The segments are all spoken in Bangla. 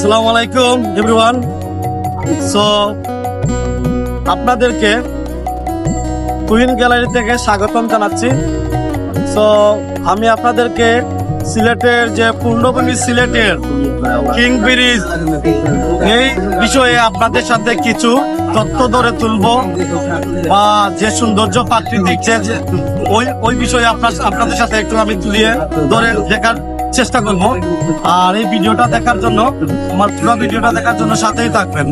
আসসালামু আলাইকুম এভরিওয়ান। সো আপনাদেরকে কুইন গ্যালারি থেকে স্বাগতম জানাচ্ছি। সো আমি আপনাদেরকে সিলেটের যে পূর্ণভূমি সিলেটের কিং ব্রিজ এই বিষয়ে আপনাদের সাথে কিছু তথ্য ধরে তুলবো বা যে সৌন্দর্য প্রাকৃতিক যে ওই বিষয়ে আপনাদের সাথে একটু আমি তুলিয়ে ধরে দেখার চেষ্টা করবো। আর এই ভিডিওটা দেখার জন্য আমার পুরো ভিডিওটা দেখার জন্য সাথেই থাকবেন।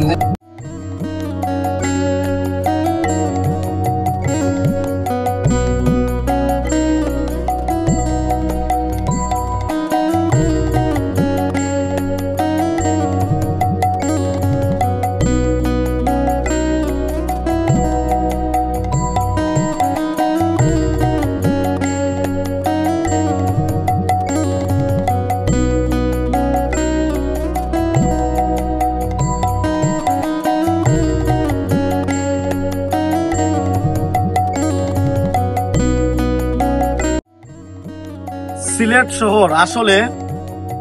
সিলেট শহর আসলে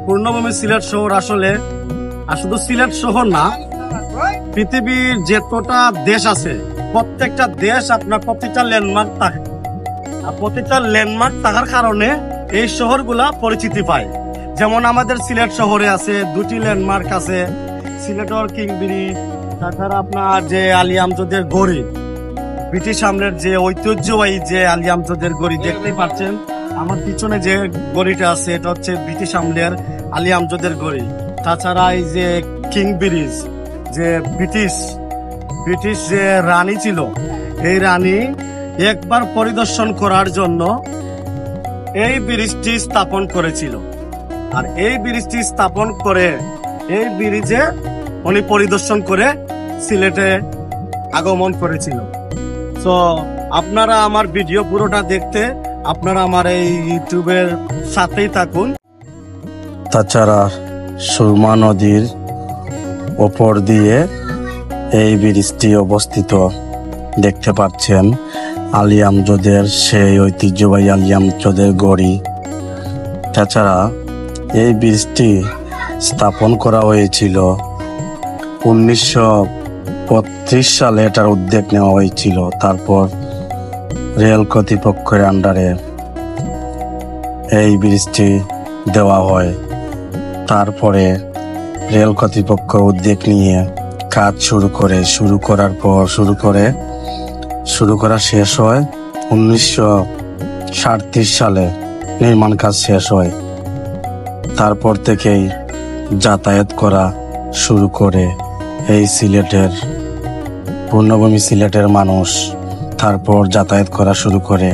পূর্ণভূমি সিলেট শহর আসলে আর শুধু সিলেট শহর না, পৃথিবীর যতটা দেশ আছে প্রত্যেকটা দেশ আপনার প্রত্যেকটা ল্যান্ডমার্ক থাকে। আর প্রত্যেকটা ল্যান্ডমার্ক থাকার কারণে এই শহরগুলা পরিচিতি পায়। যেমন আমাদের সিলেট শহরে আছে দুটি ল্যান্ডমার্ক আছে, সিলেটের কিং ব্রিজ, তাছাড়া আপনার যে আলী আমজদের গড়ি, ব্রিটিশ আমলের যে ঐতিহ্যবাহী যে আলী আমজদের গড়ি দেখতে পাচ্ছেন। আমার পিছনে যে গড়িটা আছে এটা হচ্ছে ব্রিটিশ আমলের আলী আমজদের গড়ি। তাছাড়া এই যে কিং ব্রিজ, যে ব্রিটিশ যে রানী ছিল, এই রানী একবার পরিদর্শন করার জন্য এই ব্রিজটি স্থাপন করেছিল। আর এই ব্রিজটি স্থাপন করে এই ব্রিজে উনি পরিদর্শন করে সিলেটে আগমন করেছিল। তো আপনারা আমার ভিডিও পুরোটা দেখতে আপনারা আমার এই ইউটিউবের সাথেই থাকুন। তাছাড়া সুরমা নদীর ওপর দিয়ে এই ব্রিজটি অবস্থিত দেখতে পাচ্ছেন। আলী আমজদের সেই ঐতিহ্যবাহী আলী আমজদের গড়ি। তাছাড়া এই ব্রিজটি স্থাপন করা হয়েছিল 1935 সালে, এটার উদ্যোগ নেওয়া হয়েছিল। তারপর রেল কর্তৃপক্ষের আন্ডারে এই ব্রিজটি দেওয়া হয়। তারপরে রেল কর্তৃপক্ষ উদ্যোগ নিয়ে কাজ শুরু করা শেষ হয় 1937 সালে নির্মাণ কাজ শেষ হয়। তারপর থেকেই যাতায়াত করা শুরু করে এই সিলেটের পূর্ণভূমি সিলেটের মানুষ। তারপর যাতায়াত করা শুরু করে।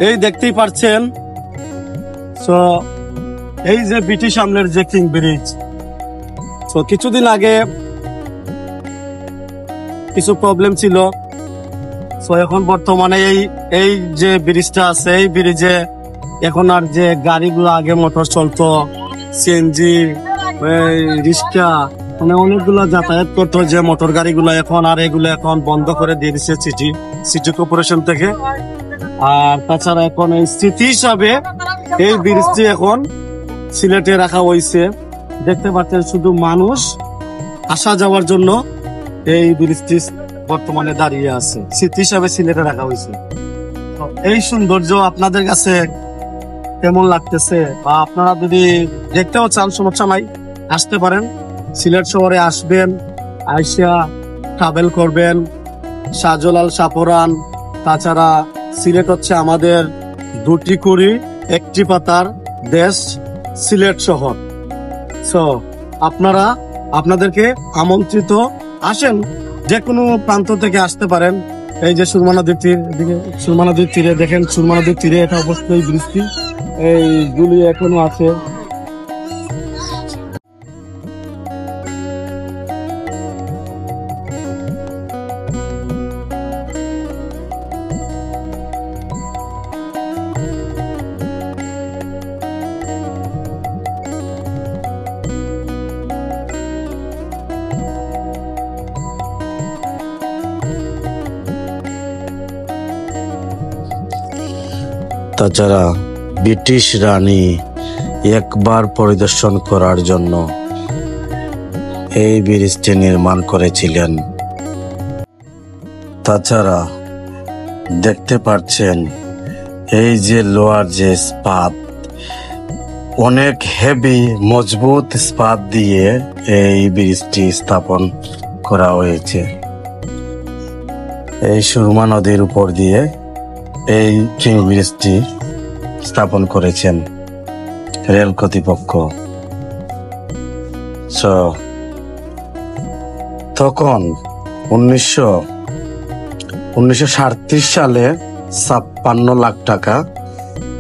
এই দেখতেই পাচ্ছেন। তো এই যে ব্রিটিশ আমলের যে কিং ব্রিজ, তো কিছুদিন আগে কিছু প্রবলেম ছিল। তো এখন বর্তমানে এই যে ব্রিজটা আছে, এই ব্রিজে এখন আর যে গাড়িগুলো আগে মোটর চলতো, সিএনজি, রিক্সা, মানে অনেকগুলো যাতায়াত করতো যে মোটর গাড়িগুলো, এখন আর এগুলো এখন বন্ধ করে দিয়ে দিচ্ছে সিটি কর্পোরেশন থেকে। আর তাছাড়া এখন এই স্মৃতি হিসাবে এই ব্রিজটি এখন সিলেটে রাখা হয়েছে। দেখতে পাচ্ছেন শুধু মানুষ আসা যাওয়ার জন্য এই ব্রিজটি বর্তমানে দাঁড়িয়ে আছে, স্মৃতি হিসাবে সিলেটে রাখা হয়েছে। এই সৌন্দর্য আপনাদের কাছে কেমন লাগতেছে, বা আপনারা যদি দেখতেও চান সমস্যা নাই, আসতে পারেন। সিলেট শহরে আসবেন, আইসা ট্রাভেল করবেন। শাহজালাল শাহপরান, তাছাড়া সিলেট হচ্ছে আমাদের দুটি কুড়ি একটি পাতার দেশ সিলেট শহর। সো আপনাদেরকে আমন্ত্রিত, আসেন, যে কোনো প্রান্ত থেকে আসতে পারেন। এই যে সুরমা নদীর তীরে দেখেন, সুরমা নদীর তীরে এটা অবস্থিত এই ব্রিজটি, এইগুলি এখনো আছে। তাছাড়া ব্রিটিশ রানী একবার পরিদর্শন করার জন্য এই ব্রিজটি নির্মাণ করেছিলেন। তাছাড়া দেখতে পাচ্ছেন এই যে লোহার যে ইস্পাত, অনেক হেভি মজবুত ইস্পাত দিয়ে এই ব্রিজটি স্থাপন করা হয়েছে। এই সুরমা নদীর উপর দিয়ে এই কিং ব্রিজটি স্থাপন করেছেন রেল কর্তৃপক্ষ। তখন 1937 সালে 56 লাখ টাকা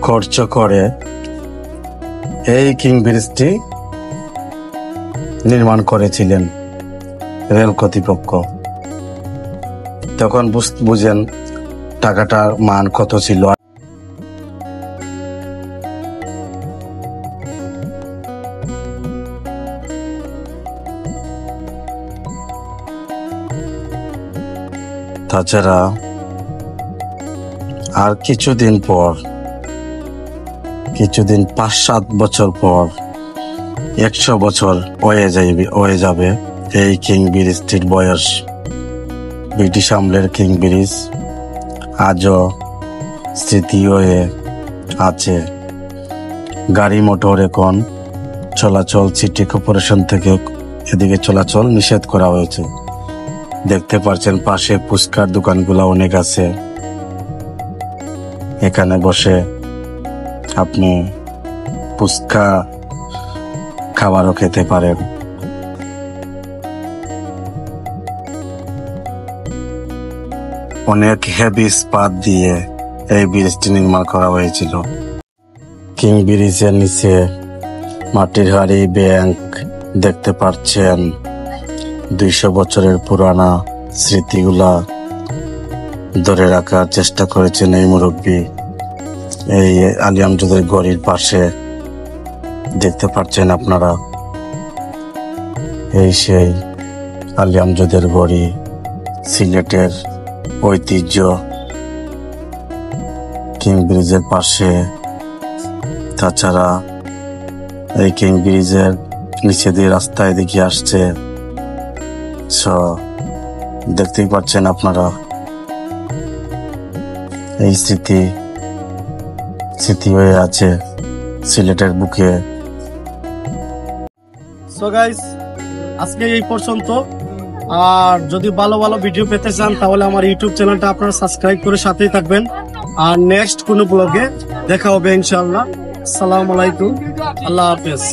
খরচ করে এই কিং ব্রিজটি নির্মাণ করেছিলেন রেল কর্তৃপক্ষ। তখন বুঝেন টাকাটার মান কত ছিল। তাছাড়া আর কিছুদিন 5-7 বছর পর 100 বছর হয়ে যাবে এই কিং ব্রিজটির বয়স। ব্রিটিশ আমলের কিং ব্রিজ আজও স্মৃতি হয়ে আছে। গাড়ি মোটর এখন চলাচল সিটি কর্পোরেশন থেকে এদিকে চলাচল নিষেধ করা হয়েছে। দেখতে পাচ্ছেন পাশে ফুচকার দোকানগুলো অনেক আছে, এখানে বসে আপনি ফুচকা খাবারও খেতে পারেন। অনেক হেভি ইস্পাত দিয়ে এই ব্রিজটি নির্মাণ করা হয়েছিল। কিং ব্রিজের নিচে মাটির হাড়ি ব্যাংক দেখতে পাচ্ছেন। 200 বছরের পুরানা স্মৃতিগুলা ধরে রাখার চেষ্টা করেছেন এই মুরব্বী। এই আলী আমজদের গড়ির পাশে দেখতে পাচ্ছেন আপনারা, এই সেই আলী আমজদের গড়ি, সিলেটের ঐতিহ্য। কিং ব্রিজের পাশে, তাছাড়া এই কিং ব্রিজের নিচে দিয়ে রাস্তা এদিকে আসছে। দেখতেই পাচ্ছেন আপনারা, এই স্মৃতি হয়ে আছে সিলেটের বুকে। সো গাইস, আজকে এই পর্যন্ত। আর যদি ভালো ভালো ভিডিও পেতে চান তাহলে আমার ইউটিউব চ্যানেলটা আপনারা সাবস্ক্রাইব করে সাথেই থাকবেন। আর নেক্সট কোনো ব্লগে দেখা হবে ইনশাআল্লাহ। আসসালামু আলাইকুম, আল্লাহ হাফেজ।